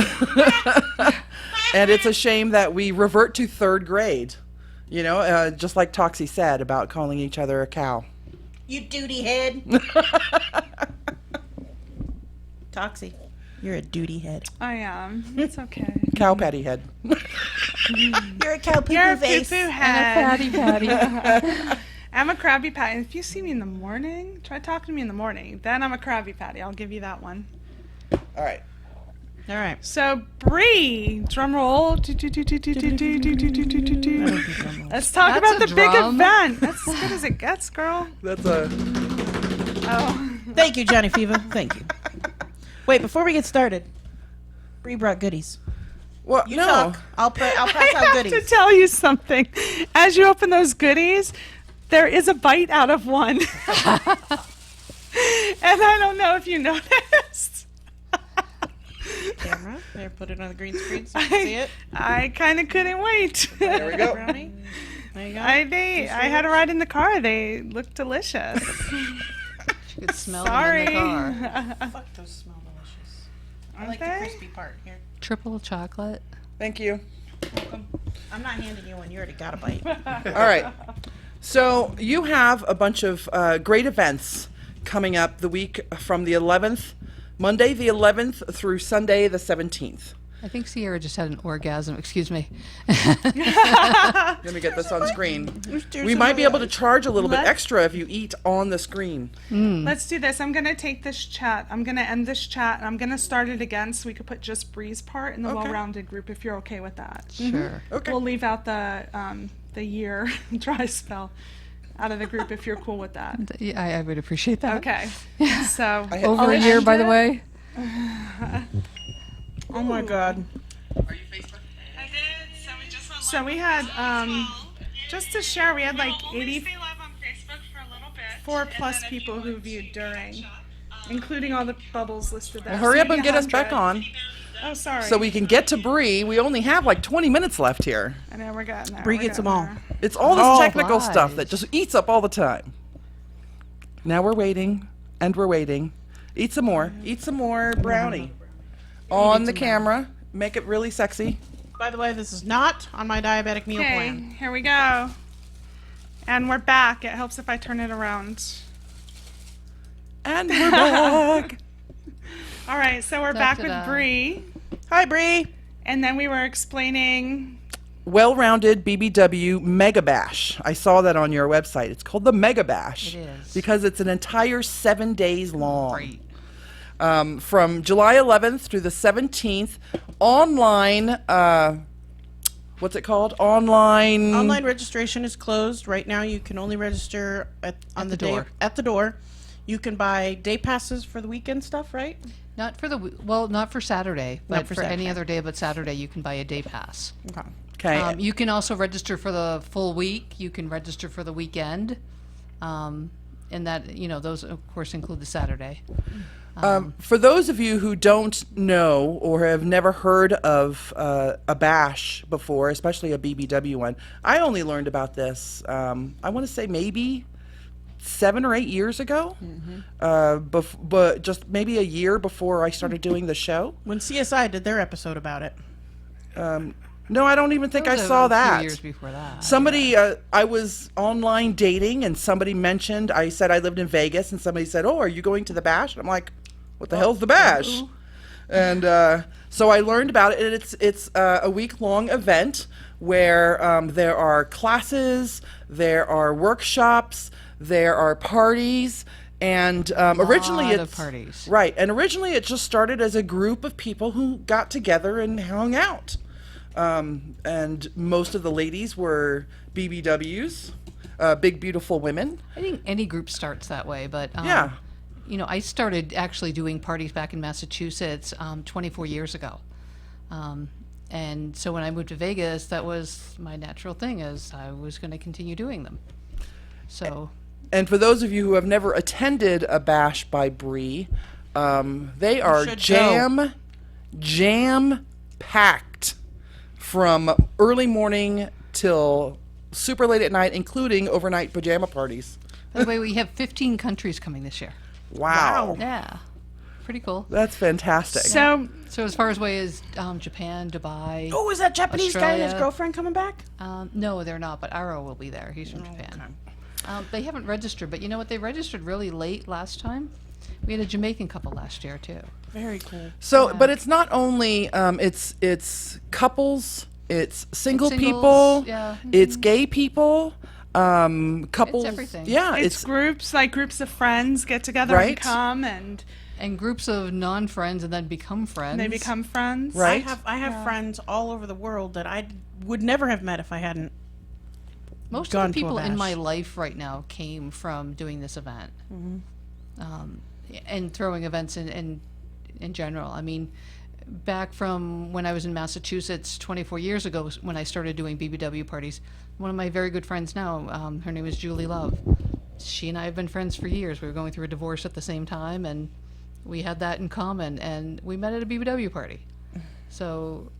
it's a shame that we revert to third grade. You know, just like Toxie said about calling each other a cow. You duty head. Toxie, you're a duty head. I am. It's okay. Cow patty head. You're a cow poo You're a face. poo-poo And a head. fatty patty. I'm a Krabby Patty. If you see me in the morning, try talking to me in the morning. Then I'm a Krabby Patty. I'll give you that one. All right. All right. So, Bree, drum roll. Let's talk That's about a the big drum. event. That's as good as it gets, girl. That's a... Oh. Thank you, Johnny Fever. Thank you. Wait, before we get started, Bree brought goodies. Well, You no. talk. I'll pass I out have goodies. to tell you something. As you open those goodies, there is a bite out of one. And I don't know if you noticed. Camera. There, put it on the green screen so you can see it. I kind of couldn't wait. There we go. Brownie. There you go. I had a ride in the car. They looked delicious. You could smell Sorry. them in the car. Fuck, those smell delicious. I Aren't like the they? crispy part. Here. Triple chocolate. Thank you. Welcome. I'm not handing you one. You already got a bite. All right. So you have a bunch of great events coming up the week from the 11th, Monday the 11th through Sunday the 17th. I think Sierra just had an orgasm. Excuse me. Let me get this on screen. We might be able to charge a little bit Let- extra if you eat on the screen. Let's do this. I'm going to take this chat. I'm going to end this chat, and I'm going to start it again so we could put just Bree's part in the Okay. well-rounded group if you're okay with that. Sure. Okay. We'll leave out the year dry spell out of the group if you're cool with that. Yeah, I would appreciate that. Okay. So I Over I'll a year, end by the it. way. Oh my god. So we had just to share, we had like 84 plus people who viewed during, including all the bubbles listed there. Well, hurry So up and maybe get us back 100. on Oh, sorry. so we can get to Bree. We only have like 20 minutes left here. I know we're getting there. Bree we're gets them getting all. there. It's all this Oh, technical stuff that lies. just eats up all the time. Now we're waiting, and we're waiting. Eat some more. Eat some more brownie. On the camera. Make it really sexy. By the way, this is not on my diabetic meal Okay, plan. here we go. And we're back. It helps if I turn it around. And we're back. All right, so we're back with Da-da-da. Bree, Hi, Bree. and then we were explaining. Well-rounded BBW Mega Bash. I saw that on your website. It's called the Mega Bash. It is. Because it's an entire 7 days long. Great. From July 11th through the 17th, online, what's it called? Online registration is closed. Right now, you can only register on the day door. at the door. You can buy day passes for the weekend stuff, right? Not for not for Saturday, but for for any Saturday. other day but Saturday, you can buy a day pass. Okay. Okay. You can also register for the full week. You can register for the weekend. And that, those, of course, include the Saturday. For those of you who don't know or have never heard of a bash before, especially a BBW one, I only learned about this, I want to say maybe 7 or 8 years ago, but just maybe a year before I started doing the show. When CSI did their episode about it. No, I don't even think I saw A that. few years before that. Somebody, I was online dating, and somebody mentioned, I said I lived in Vegas, and somebody said, "Oh, are you going to the bash?" And I'm like, "What the hell's the bash?" And so I learned about it, and it's a week-long event where there are classes, there are workshops, there are parties, and originally Lot it's of parties. right. And originally it just started as a group of people who got together and hung out. And most of the ladies were BBWs, big beautiful women. I think any group starts that way, but Yeah. I started actually doing parties back in Massachusetts 24 years ago. And so when I moved to Vegas, that was my natural thing, as I was going to continue doing them. So And for those of you who have never attended a bash by Bree, they are should jam packed from early morning till super late at night, including overnight pajama parties. by the way, we have 15 countries coming this year. Wow. Yeah, pretty cool. That's fantastic. So So as far as way as Japan, Dubai. Oh, is that Japanese guy and his Australia. girlfriend coming back? No, they're not, but Aro will be there. He's from Japan. They haven't registered, but you know what? They registered really late last time. We had a Jamaican couple last year too. Very cool. So, but it's not only it's couples, it's single Singles, people, yeah. it's gay people, couples. everything. Yeah, it's groups, like groups of friends get together and Right. come, and And groups of non-friends and then become friends. they become friends. Right. I have friends all over the world that I would never have met if I hadn't. Most gone of to the a people in bash. my life right now came from doing this event. And throwing events in general. I mean, back from when I was in Massachusetts 24 years ago, when I started doing BBW parties. One of my very good friends now, her name is Julie Love. She and I have been friends for years. We were going through a divorce at the same time, and we had that in common, and we met at a BBW party. So,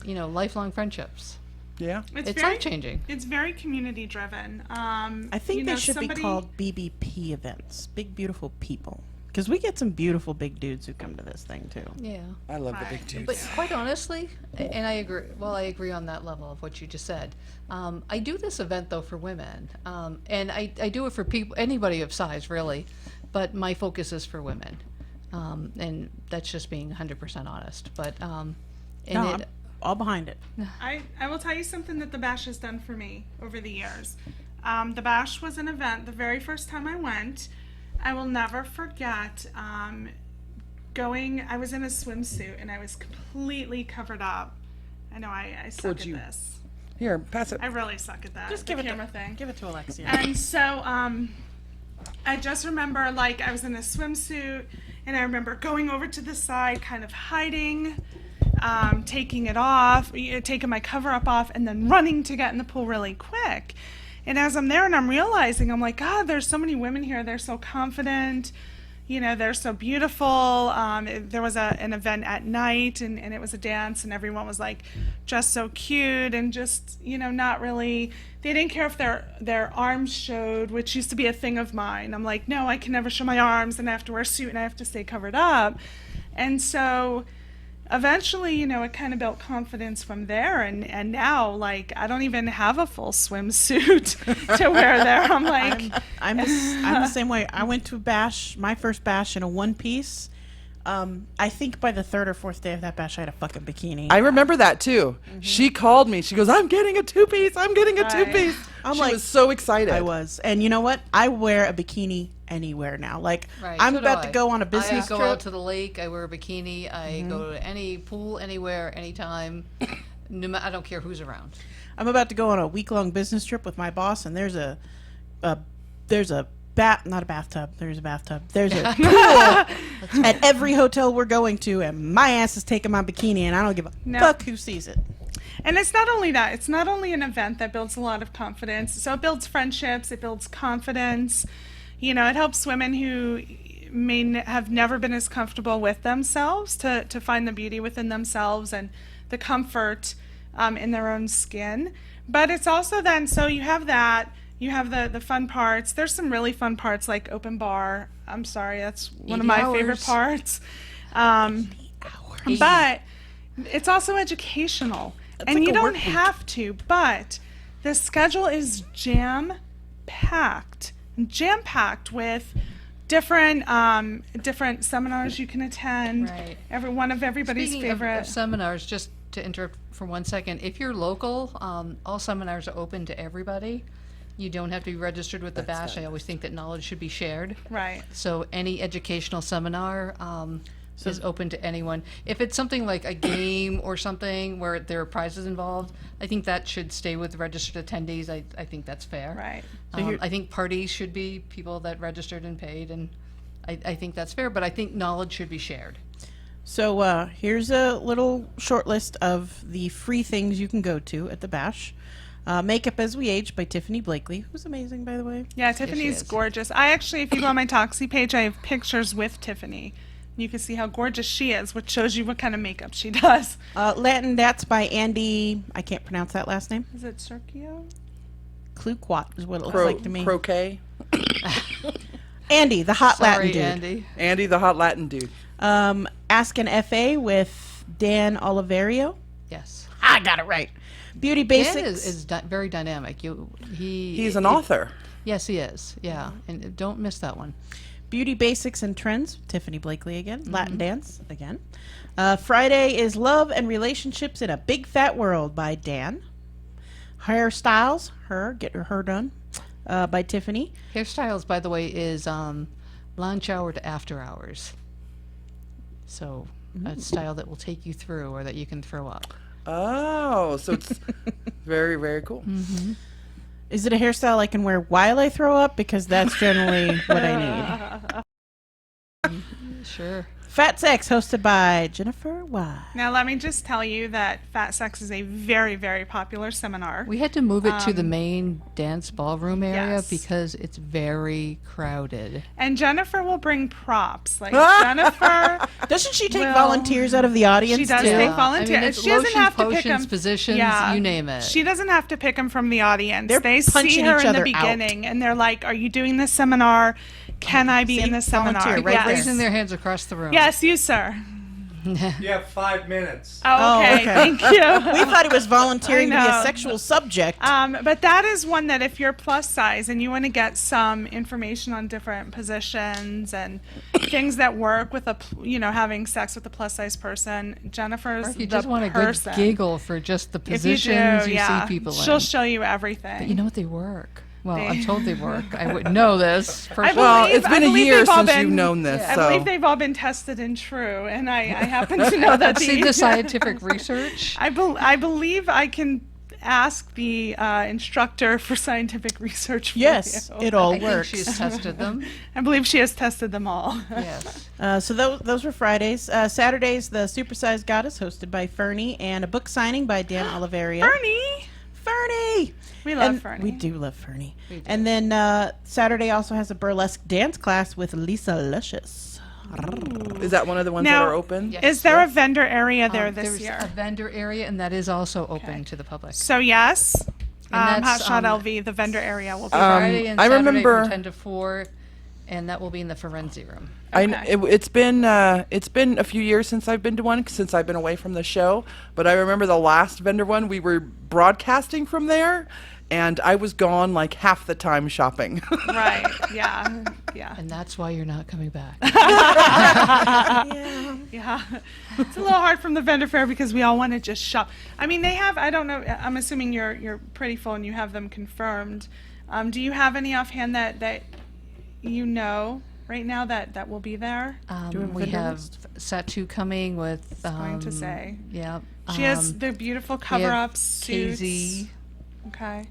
lifelong friendships. Yeah. It's life-changing. It's very community driven. I think they should be called BBP events. Big, beautiful people. Because we get some beautiful big dudes who come to this thing, too. Yeah. I love the big dudes. But quite honestly, and I agree, I agree on that level of what you just said. I do this event, though, for women. And I do it for people, anybody of size, really. But my focus is for women. And that's just being 100% honest. But, I'm all behind it. I will tell you something that the Bash has done for me over the years. The Bash was an event the very first time I went. I will never forget I was in a swimsuit and I was completely covered up. I know I suck at this. Here, pass it. I really suck at that. Just the give it camera thing. Give it to Alexia. And so I just remember I was in a swimsuit and I remember going over to the side, kind of hiding, taking it off, taking my cover up off, and then running to get in the pool really quick. And as I'm there and I'm realizing, I'm like, God, there's so many women here. They're so confident. They're so beautiful. There was an event at night and it was a dance and everyone was like just so cute and just, not really, they didn't care if their arms showed, which used to be a thing of mine. I'm like, no, I can never show my arms and I have to wear a suit and I have to stay covered up. And so eventually, it kind of built confidence from there, and now, I don't even have a full swimsuit to wear there. I'm like, I'm the same way. I went to a bash, my first bash, in a one piece. I think by the third or fourth day of that bash, I had a fucking bikini. I remember that too. She called me. She goes, "I'm getting a two-piece. I'm getting a two-piece." I'm She like, was so excited. I was, and you know what? I wear a bikini anywhere now. Right, I'm so do about to I. go on a business I go trip. out to the lake. I wear a bikini. I go to any pool, anywhere, anytime. I don't care who's around. I'm about to go on a week-long business trip with my boss, and there's a not a bathtub. There's a bathtub. There's a pool at every hotel we're going to, and my ass is taking my bikini, and I don't give a fuck who sees it. and it's not only that. It's not only an event that builds a lot of confidence. So it builds friendships. It builds confidence. It helps women who may have never been as comfortable with themselves to find the beauty within themselves and the comfort in their own skin. But it's also then, so you have that. You have the fun parts. There's some really fun parts like open bar. I'm sorry, that's one of my favorite parts. But it's also educational. And you don't have to, but the schedule is jam-packed with different seminars you can attend. Right. Everybody's Speaking favorite. of seminars, just to interrupt for 1 second, if you're local, all seminars are open to everybody. You don't have to be registered with the Bash. I always think that knowledge should be shared. Right. So any educational seminar is open to anyone. If it's something like a game or something where there are prizes involved, I think that should stay with registered attendees. I think that's fair. Right. I think parties should be people that registered and paid, and I think that's fair, but I think knowledge should be shared. So here's a little short list of the free things you can go to at the Bash. Makeup as We Age by Tiffany Blakely, who's amazing, by the way. Yeah, Tiffany's gorgeous. I actually, if you go on my Toxie page, I have pictures with Tiffany. You can see how gorgeous she is, which shows you what kind of makeup she does. Latin Dats by Andy, I can't pronounce that last name. Is it Sergio? Kluquat is what it looks like to me. Croquet. Andy, the hot Latin dude. Andy. Andy, the hot Latin dude. Ask an FA with Dan Oliverio. Yes. I got it right. Beauty Basics. Dan is very dynamic. He's an author. Yes, he is. Yeah, and don't miss that one. Beauty Basics and Trends, Tiffany Blakely again. Latin Dance again. Friday is Love and Relationships in a Big Fat World by Dan. Hairstyles, Get Her Hair Done by Tiffany. Hairstyles, by the way, is lunch hour to after hours. So a style that will take you through or that you can throw up. Oh, so it's very, very cool. Is it a hairstyle I can wear while I throw up? Because that's generally what I need. Sure. Fat Sex, hosted by Jennifer Y. Now, let me just tell you that Fat Sex is a very, very popular seminar. We had to move it to the main dance ballroom area yes. because it's very crowded. And Jennifer will bring props. Like, Jennifer... Doesn't she take Well, volunteers out of the audience? She does too? take volunteers. I mean, it's she doesn't lotions, have to pick potions, them. positions, Yeah. you name it. She doesn't have to pick them from the audience. They're They see punching her each in the other out. beginning, and they're like, "Are you doing this seminar? Can I be See, in this volunteer, seminar?" right Yes. there. Raising their hands across the room. Yes, you, sir. You have 5 minutes. Oh, okay. okay. Thank you. We thought it was volunteering to be I a know. sexual subject. But that is one that if you're plus size and you want to get some information on different positions and things that work with having sex with a plus size person, Jennifer's Or if you the just want a person. good giggle for just the If you positions do, you yeah, see people she'll in. show you everything. But you know what? They work. Well, They- I'm told they work. I wouldn't know this. Personally. Well, believe- it's I been a believe year they've all since you've been- known this, I so believe they've all been tested and true, and I happen to know that I've seen the scientific research. I believe I can ask the instructor for scientific research for yes, you. it all I think works. she's tested them. I believe she has tested them all. Yes. So those were Fridays. Saturdays, the Supersized Goddess, hosted by Fernie, and a book signing by Dan Oliveria. Fernie! We love And Fernie. We do love Fernie. We do. And then Saturday also has a burlesque dance class with Lisa Luscious. is that one of the ones Now- that are open? Yes. Is there a vendor area there this There's year? a vendor area, and that is also open Okay. to the public. So yes, And that's, Hotshot um, LV, the vendor area will be Friday and I Saturday remember- from 10 to 4, and that will be in the Forensi room. Okay. It's been a few years since I've been to one, since I've been away from the show. But I remember the last vendor one, we were broadcasting from there, and I was gone like half the time shopping. right. Yeah. Yeah. And that's why you're not coming back. Yeah. It's a little hard from the vendor fair because we all want to just shop. I mean, they have. I don't know. I'm assuming you're pretty full and you have them confirmed. Do you have any offhand that you know right now that will be there? We have Satu coming with. Going to say. Yeah. She has the beautiful cover-up suits. KZ. Okay.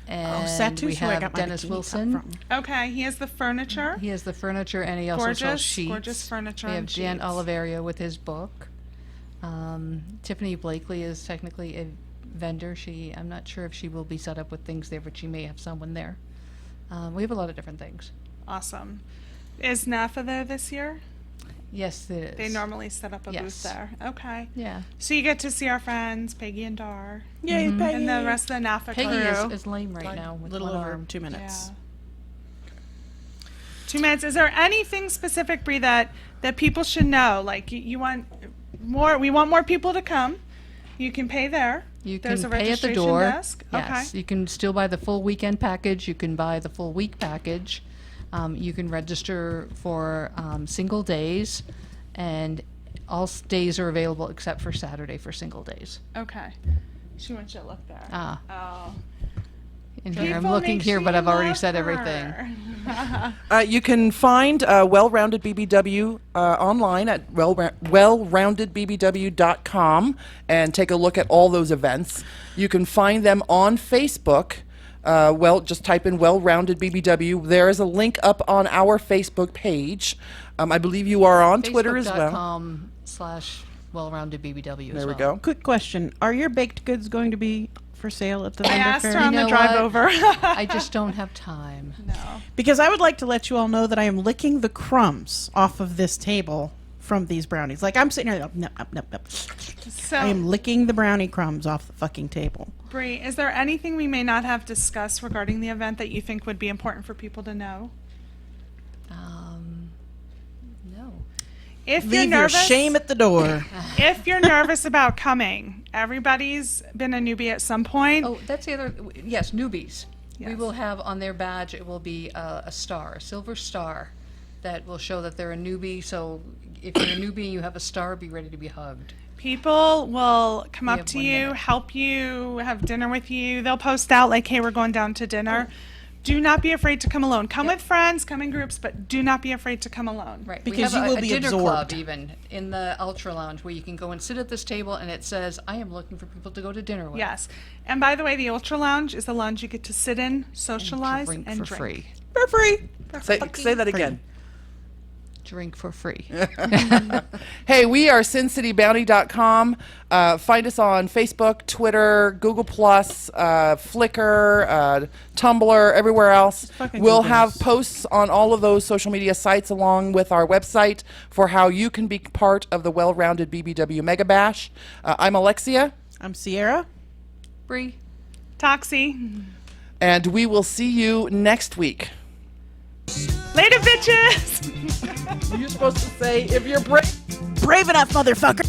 And Satu's we who I have got my Dennis bikini Wilson. top from. Okay. He has the furniture. He has the furniture, and he also sells sheets. Gorgeous furniture. We have and Jan sheets. Oliveria with his book. Tiffany Blakely is technically a vendor. I'm not sure if she will be set up with things there, but she may have someone there. We have a lot of different things. Awesome. Is NAFA there this year? Yes, it is. They normally set up a Yes. booth there. Okay. Yeah. So you get to see our friends, Peggy and Dar, Yay, Peggy. and the rest of the NAFA Peggy crew. is lame right now A with little one over arm. 2 minutes. Yeah. 2 minutes. Is there anything specific, Bree, that people should know? Like you want more? We want more people to come. You can pay there. You There's can a pay at the registration door. desk. Yes. Okay. You can still buy the full weekend package. You can buy the full week package. You can register for single days, and all days are available except for Saturday for single days. Okay. She wants you to look there. Ah, Oh. in here I'm People looking make here, but you I've already love said her. everything. You can find Well-Rounded BBW online at wellroundedbbw.com and take a look at all those events. You can find them on Facebook. Just type in Well-Rounded BBW. There is a link up on our Facebook page. I believe you are on Twitter as well. Facebook.com/wellroundedbbw There we go. Quick question. Are your baked goods going to be for sale at the I vendor asked fair? her on You the know drive what? over. I just don't have time. No. Because I would like to let you all know that I am licking the crumbs off of this table from these brownies. Like, I'm sitting here, no. So, I am licking the brownie crumbs off the fucking table. Bree, is there anything we may not have discussed regarding the event that you think would be important for people to know? No. If Leave you're your nervous, shame at the door. if you're nervous about coming, everybody's been a newbie at some point. Oh, that's the other. Yes, newbies. We Yes. will have on their badge. It will be a star, a silver star, that will show that they're a newbie. So if you're a newbie and you have a star, be ready to be hugged. People will come We up have to 1 you, minute. help you, have dinner with you. They'll post out like, "Hey, we're going down to dinner." Do not be afraid to come alone. Come with friends, come in groups, but do not be afraid to come alone. Right. Because we have you will a be dinner absorbed. club even in the Ultra Lounge where you can go and sit at this table and it says, "I am looking for people to go to dinner with." Yes. And by the way, the Ultra Lounge is the lounge you get to sit in, And to socialize, drink and for drink. free. For free. Say that again. drink for free. Hey, we are SinCityBounty.com. Find us on Facebook, Twitter, Google+, Flickr, Tumblr, everywhere else. fucking We'll Google have us. posts on all of those social media sites along with our website for how you can be part of the well-rounded BBW Mega Bash. I'm Alexia, I'm Sierra. Bree. Toxie. and we will see you next week. Later, bitches. You're supposed to say, if you're brave. Brave enough, motherfucker.